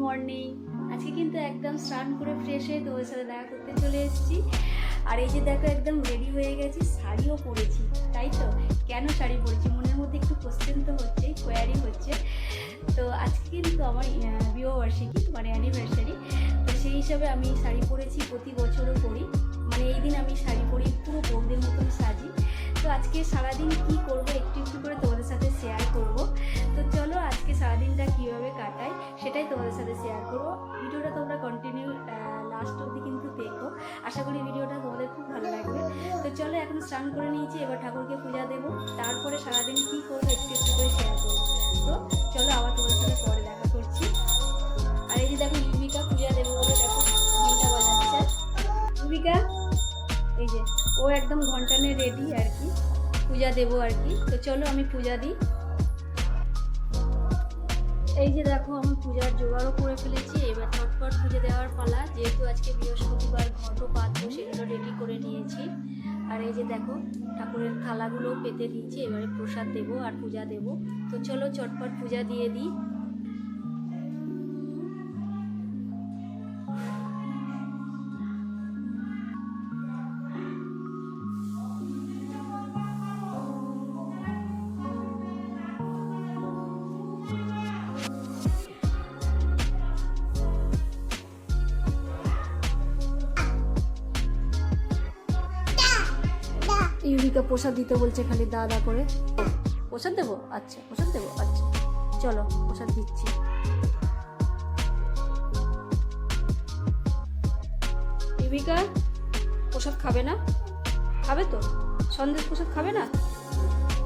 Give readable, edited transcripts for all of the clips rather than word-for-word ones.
Morning. আজকে কিন্তু একদম স্নান করে ফ্রেশ হয়ে তোমার সাথে দেখা করতে চলে এসেছি। আর এই যে দেখো একদম রেডি হয়ে গেছি, শাড়িও পরেছি। তাই তো, কেন শাড়ি পরেছি মনের মধ্যে একটু কোশ্চেন তো হচ্ছে, কোয়ারি হচ্ছে। তো আজকে কিন্তু আমার বিবাহবার্ষিকী, মানে অ্যানিভার্সারি। তো সেই হিসাবে আমি শাড়ি পরেছি, প্রতি বছরও পরি। মানে এই দিন আমি শাড়ি পরি, পুরো বৌদের মতন সাজি। তো আজকে সারাদিন কি করব একটু একটু করে তোমাদের সাথে শেয়ার করব। তো চলো আজকে সারাদিনটা কীভাবে কাটাই সেটাই তোমাদের সাথে শেয়ার করবো। ভিডিওটা তোমরা কন্টিনিউ লাস্ট অবধি কিন্তু দেখো, আশা করি ভিডিওটা তোমাদের খুব ভালো লাগবে। তো চলো এখন স্নান করে নিয়েছি, এবার ঠাকুরকে পূজা দেবো, তারপরে সারাদিন কী করবো একটু একটু করে শেয়ার করবো। তো চলো আবার তোমাদের সাথে পরে দেখা করছি। আর এই যে দেখো ইউবিকা পূজা দেবো বলে দেখো ঘন্টা বাজাচ্ছে। ইউবিকা এই যে ও একদম ঘন্টা নিয়ে রেডি আর কি, পূজা দেবো আর কি। তো চলো আমি পূজা দিই। এই যে দেখো আমি পূজার জোগাড়ও করে ফেলেছি, এবার চটপট পুজো দেওয়ার পালা। যেহেতু আজকে বৃহস্পতিবার, ঘট পাত্র সেগুলো রেডি করে নিয়েছি। আর এই যে দেখো ঠাকুরের থালাগুলো পেতে দিয়েছি, এবারে প্রসাদ দেবো আর পূজা দেবো। তো চলো চটপট পূজা দিয়ে দিই। ইউবিকা প্রসাদ দিতে বলছে, খালি দাদা করে। প্রসাদ দেবো? আচ্ছা প্রসাদ দেবো, আচ্ছা চলো প্রসাদ দিচ্ছি। ইউবিকা প্রসাদ খাবে না? খাবে তো? সন্দেশ প্রসাদ খাবে না?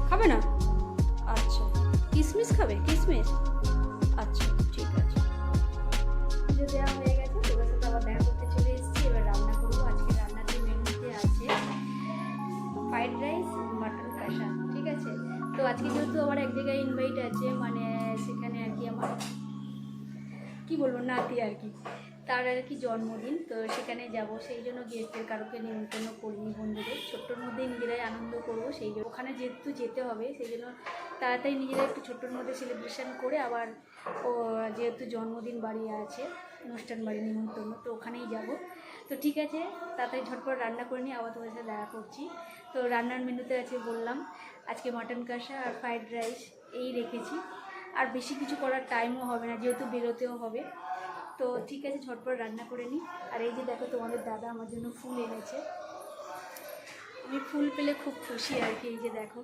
খাবে না? আচ্ছা কিশমিশ খাবে? কিশমিশ আচ্ছা ঠিক আছে। পুজো দেওয়া হয়ে গেছে, তোমার সাথে আবার দেখা করতে চলে এসেছি। এবার রান্না করবো। আজকে রান্নাতে মেনুতে আছে ফ্রাইড রাইস, মাটন কষা, ঠিক আছে। তো আজকে যেহেতু আমার এক জায়গায় ইনভাইট আছে, মানে সেখানে আর কি আমার কি বলবো নাতি আর কি, তার আর কি জন্মদিন। তো সেখানে যাব, সেই জন্য গেস্টের কারোকে নিমন্ত্রণ করিনি, বন্ধুদের ছোট্টোর মধ্যেই নিজেরাই আনন্দ করবো। সেই জন্য ওখানে যেহেতু যেতে হবে, সেই জন্য তাড়াতাড়ি নিজেরা একটু ছোট্টোর মধ্যে সেলিব্রেশন করে, আবার ও যেহেতু জন্মদিন বাড়ি আছে, অনুষ্ঠান বাড়ি নিমন্ত্রণ, তো ওখানেই যাব। তো ঠিক আছে, তাড়াতাড়ি ঝটপট রান্না করে নিয়ে আবার তোমার সাথে দেখা করছি। তো রান্নার মেনুতে আছে বললাম আজকে মাটন কষা আর ফ্রাইড রাইস এই রেখেছি। আর বেশি কিছু করার টাইমও হবে না, যেহেতু বেরোতেও হবে। তো ঠিক আছে ঝটপট রান্না করে নিই। আর এই যে দেখো তোমাদের দাদা আমার জন্য ফুল এনেছে, আমি ফুল পেলে খুব খুশি আর কি। এই যে দেখো,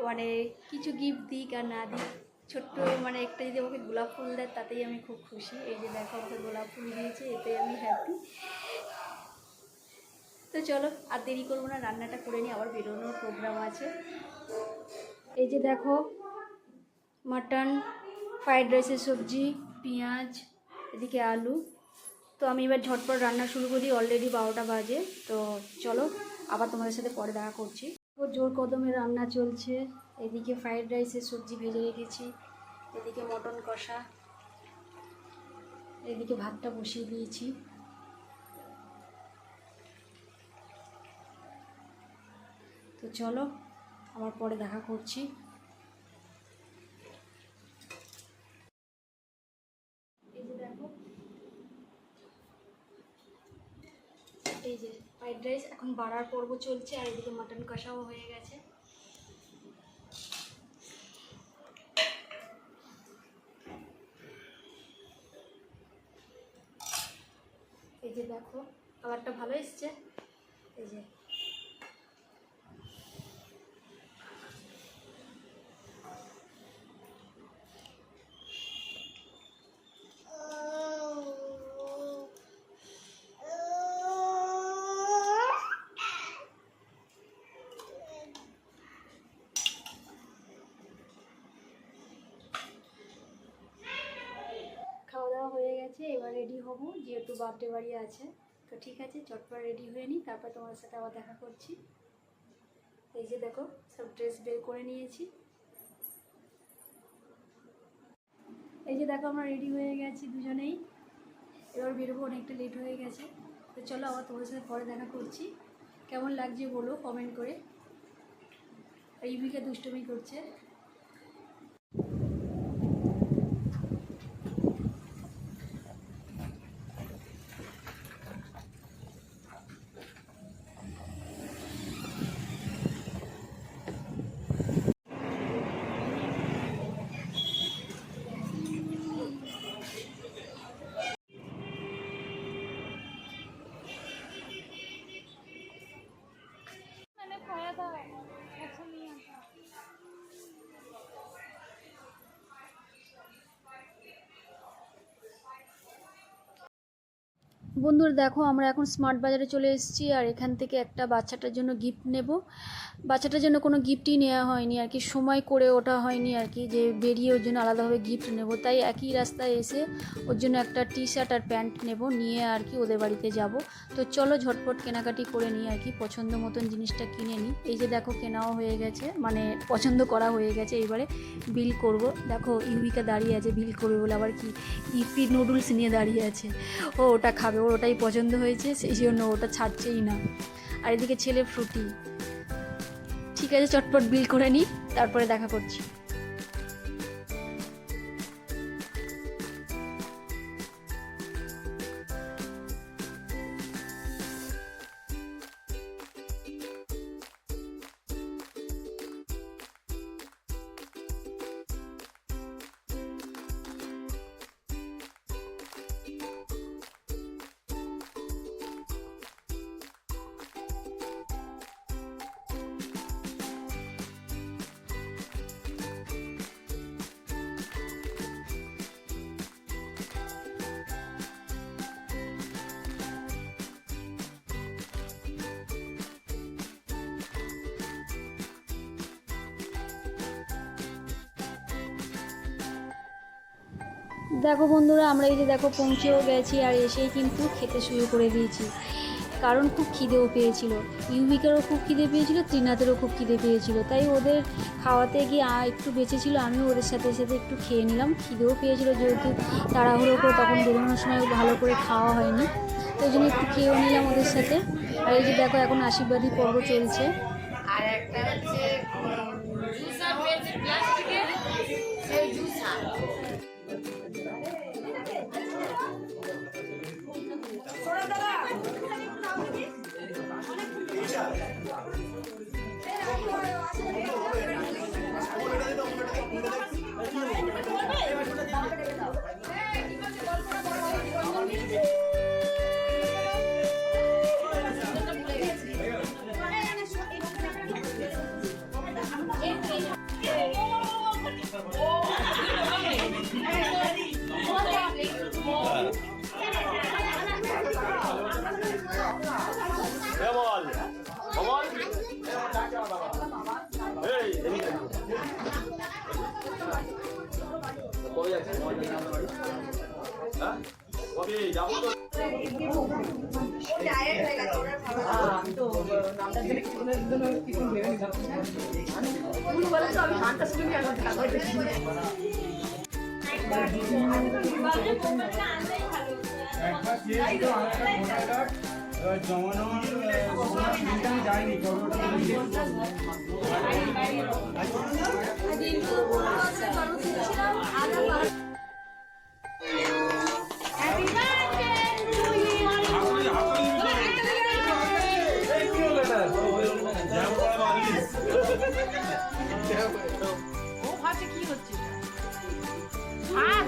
মানে কিছু গিফট দিক আর না দিক, ছোট্ট মানে একটা যদি আমাকে গোলাপ ফুল দেয় তাতেই আমি খুব খুশি। এই যে দেখো আমাকে গোলাপ ফুল দিয়েছে, এতেই আমি হ্যাপি। তো চলো আর দেরি করবো না, রান্নাটা করে নিই, আবার বেরোনোর প্রোগ্রাম আছে। এই যে দেখো মাটন, ফ্রাইড রাইসের সবজি, পেঁয়াজ, এদিকে আলু। তো আমি এবার ঝটপট রান্না শুরু করি, অলরেডি 12টা বাজে। তো চলো আবার তোমাদের সাথে পরে দেখা করছি। জোর কদমে রান্না চলছে, এদিকে ফ্রাইড রাইসের সবজি ভেজে রেখেছি, এদিকে মটন কষা, এদিকে ভাতটা বসিয়ে দিয়েছি। তো চলো আমার পরে দেখা করছি। এই যে দেখো, এই যে ফ্রাইড রাইস এখন বাড়ার পর্ব চলছে, আর এদিকে মাটন কষাও হয়ে গেছে। এই যে দেখো কালারটা ভালো এসছে। এই যে খাওয়া দাওয়া হয়ে গেছে, এবার রেডি হব, যেহেতু বার্থডে বাড়ি আছে। তো ঠিক আছে চটপট রেডি হয়ে নিই, তারপর তোমার সাথে আবার দেখা করছি। এই যে দেখো সব ড্রেস বের করে নিয়েছি। এই যে দেখো আমরা রেডি হয়ে গেছি দুজনেই, এবার বেরোবো, অনেকটা লেট হয়ে গেছে। তো চলো আবার তোমার সাথে পরে দেখা করছি। কেমন লাগছে বলো কমেন্ট করে। ইউবিকা দুষ্টুমি করছে। বন্ধুরা দেখো, আমরা এখন স্মার্ট বাজারে চলে এসেছি, আর এখান থেকে একটা বাচ্চাটার জন্য গিফট নেব। বাচ্চাটার জন্য কোনো গিফটই নেওয়া হয়নি আর কি, সময় করে ওঠা হয়নি আর কি যে বেরিয়ে ওর জন্য আলাদাভাবে গিফট নেব। তাই একই রাস্তায় এসে ওর জন্য একটা টি শার্ট আর প্যান্ট নেব, নিয়ে আর কি ওদের বাড়িতে যাব। তো চলো ঝটপট কেনাকাটি করে নিই আর কি, পছন্দ মতন জিনিসটা কিনে নিই। এই যে দেখো কেনাও হয়ে গেছে, মানে পছন্দ করা হয়ে গেছে। এবারে বিল করব। দেখো ইউবিকা দাঁড়িয়ে আছে বিল করবে বলে, আবার কি ইপি নুডলস নিয়ে দাঁড়িয়ে আছে। ও ওটা খাবে, ওর ওটাই পছন্দ হয়েছে, সেই জন্য ওটা ছাড়ছেই না। আর এদিকে ছেলে ফ্রুটি। ঠিক আছে, চটপট বিল করে নিই, তারপরে দেখা করছি। দেখো বন্ধুরা, আমরা এই যে দেখো পৌঁছেও গেছি, আর এসেই কিন্তু খেতে শুরু করে দিয়েছি, কারণ খুব খিদেও পেয়েছিল। ইউবিকারও খুব খিদে পেয়েছিল, ত্রিনাথেরও খুব খিদে পেয়েছিল। তাই ওদের খাওয়াতে গিয়ে একটু বেঁচেছিল, আমিও ওদের সাথে সাথে একটু খেয়ে নিলাম। খিদেও পেয়েছিল যেহেতু, তাড়াহুড়ো করে তখন বেরোনোর সময় ভালো করে খাওয়া হয়নি, তো ওই জন্য একটু খেয়েও নিলাম ওদের সাথে। আর এই যে দেখো এখন আশীর্বাদী পর্ব চলছে। আর একটা হচ্ছে জুসার পেয়েছে প্লাস্টিকের, সেই জুসার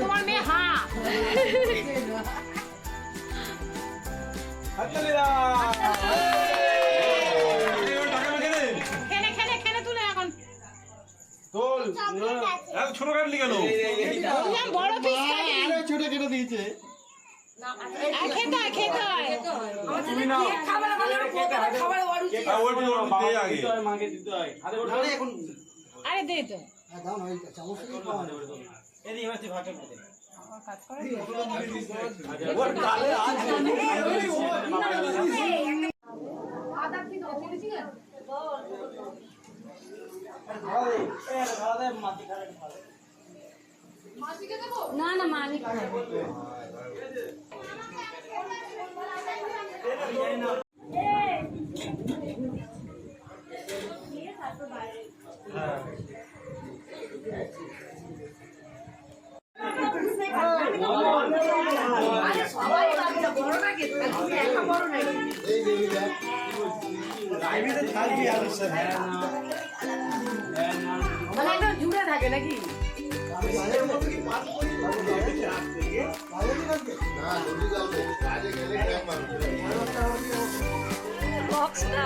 তোমার মেয়ে ছোট কাটলি কেন? বড় পিস ছোট কেটে দিয়েছে। আরে দে তো না না মা আমি খাবো। মানে এটা জুড়ে থাকে নাকি? বক্সটা